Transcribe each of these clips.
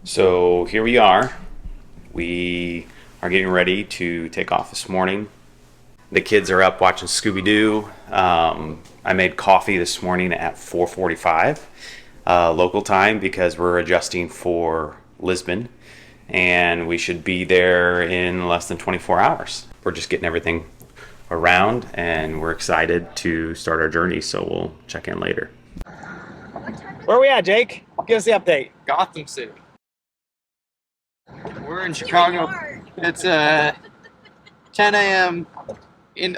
So here we are. We are getting ready to take off this morning. The kids are up watching Scooby-Doo. I made coffee this morning at 4:45 local time because we're adjusting for Lisbon, and we should be there in less than 24 hours. We're just getting everything around, and we're excited to start our journey, so we'll check in later. Where are we at, Jake? Give us the update. Gotham City. We're in Chicago. It's 10 a.m. in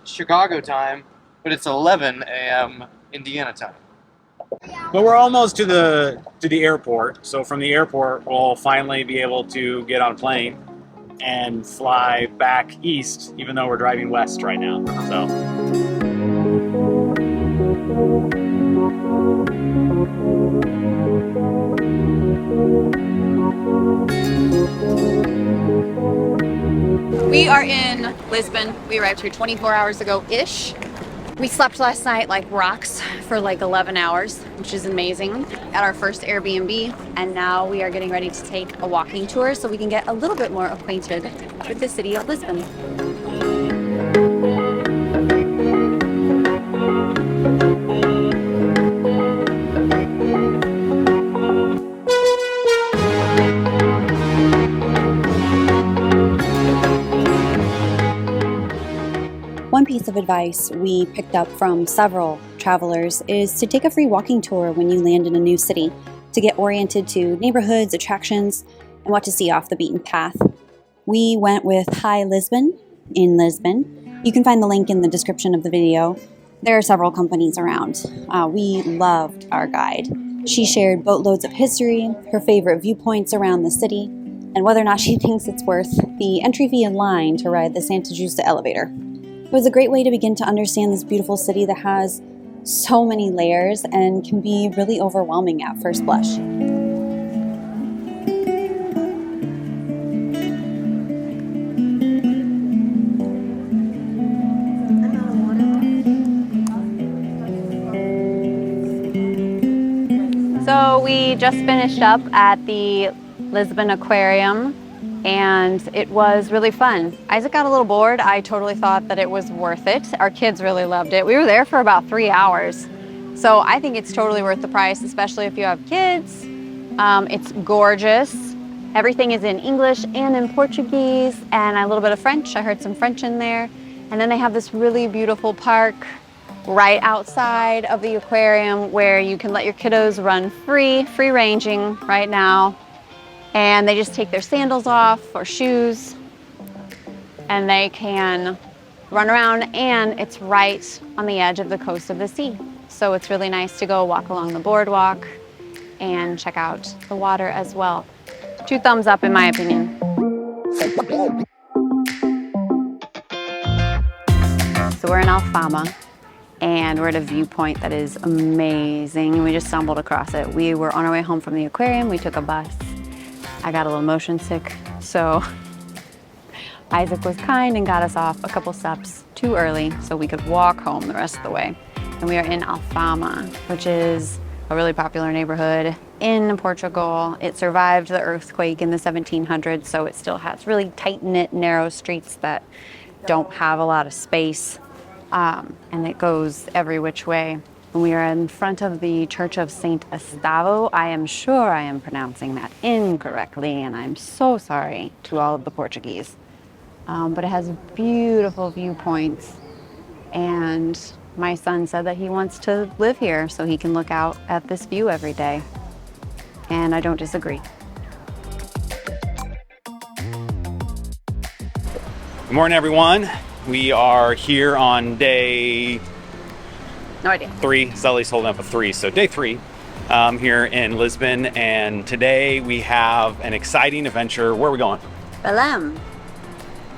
Chicago time, but it's 11 a.m. Indiana time. But we're almost to the airport. So from the airport, we'll finally be able to get on a plane and fly back east, even though we're driving west right now. We are in Lisbon. We arrived here 24 hours ago-ish. We slept last night like rocks for like 11 hours, which is amazing, at our first Airbnb. And now we are getting ready to take a walking tour so we can get a little bit more acquainted with the city of Lisbon. One piece of advice we picked up from several travelers is to take a free walking tour when you land in a new city to get oriented to neighborhoods, attractions, and what to see off the beaten path. We went with Hi Lisbon in Lisbon. You can find the link in the description of the video. There are several companies around. We loved our guide. She shared boatloads of history, her favorite viewpoints around the city, and whether or not she thinks it's worth the entry fee in line to ride the Santa Justa elevator. It was a great way to begin to understand this beautiful city that has so many layers and can be really overwhelming at first blush. So we just finished up at the Lisbon Aquarium, and it was really fun. Isaac got a little bored. I totally thought that it was worth it. Our kids really loved it. We were there for about 3 hours. So I think it's totally worth the price, especially if you have kids. It's gorgeous. Everything is in English and in Portuguese and a little bit of French. I heard some French in there. And then they have this really beautiful park right outside of the aquarium where you can let your kiddos run free ranging right now. And they just take their sandals off or shoes and they can run around, and it's right on the edge of the coast of the sea. So it's really nice to go walk along the boardwalk and check out the water as well. 2 thumbs up in my opinion. So we're in Alfama and we're at a viewpoint that is amazing. We just stumbled across it. We were on our way home from the aquarium. We took a bus. I got a little motion sick, so Isaac was kind and got us off a couple steps too early so we could walk home the rest of the way. And we are in Alfama, which is a really popular neighborhood in Portugal. It survived the earthquake in the 1700s, so it still has really tight-knit, narrow streets that don't have a lot of space, and it goes every which way. We are in front of the Church of Saint Estavo. I am sure I am pronouncing that incorrectly, and I'm so sorry to all of the Portuguese. But it has beautiful viewpoints, and my son said that he wants to live here so he can look out at this view every day, and I don't disagree. Good morning, everyone. We are here on day No idea. 3. Sully's holding up a 3, so day 3 here in Lisbon, and today we have an exciting adventure. Where are we going? Belém.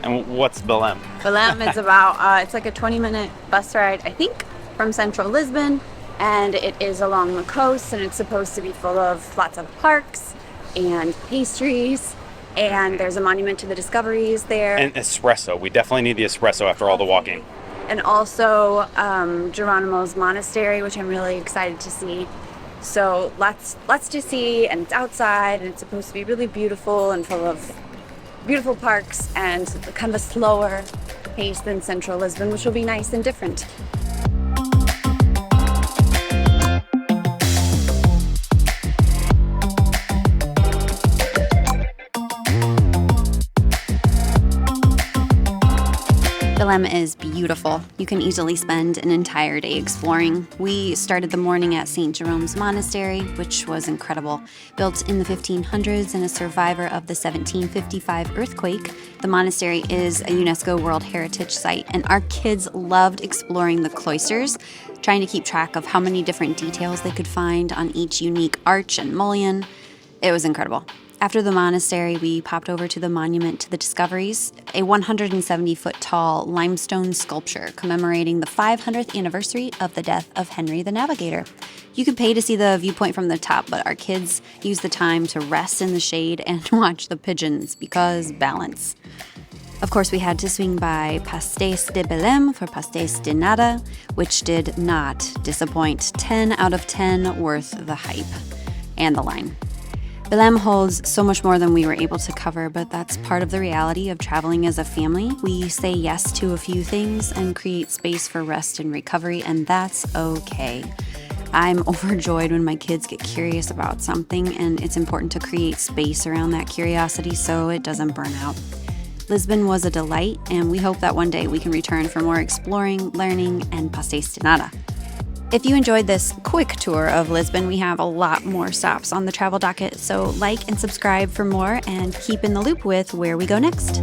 And what's Belém? Belém is about, it's like a 20-minute bus ride, I think, from central Lisbon, and it is along the coast, and it's supposed to be full of lots of parks and pastries, and there's a monument to the discoveries there. And espresso. We definitely need the espresso after all the walking. And also Geronimo's monastery, which I'm really excited to see. So lots to see, and it's outside, and it's supposed to be really beautiful and full of beautiful parks and kind of a slower pace than central Lisbon, which will be nice and different. Belém is beautiful. You can easily spend an entire day exploring. We started the morning at St. Jerome's Monastery, which was incredible. Built in the 1500s and a survivor of the 1755 earthquake, the monastery is a UNESCO World Heritage Site, and our kids loved exploring the cloisters, trying to keep track of how many different details they could find on each unique arch and mullion. It was incredible. After the monastery, we popped over to the Monument to the Discoveries, a 170-foot tall limestone sculpture commemorating the 500th anniversary of the death of Henry the Navigator. You could pay to see the viewpoint from the top, but our kids used the time to rest in the shade and watch the pigeons because balance. Of course, we had to swing by Pastéis de Belém for Pastéis de Nada, which did not disappoint. 10 out of 10 worth the hype and the line. Belém holds so much more than we were able to cover, but that's part of the reality of traveling as a family. We say yes to a few things and create space for rest and recovery, and that's okay. I'm overjoyed when my kids get curious about something, and it's important to create space around that curiosity so it doesn't burn out. Lisbon was a delight, and we hope that one day we can return for more exploring, learning, and pastéis de nada. If you enjoyed this quick tour of Lisbon, we have a lot more stops on the travel docket, so like and subscribe for more and keep in the loop with where we go next.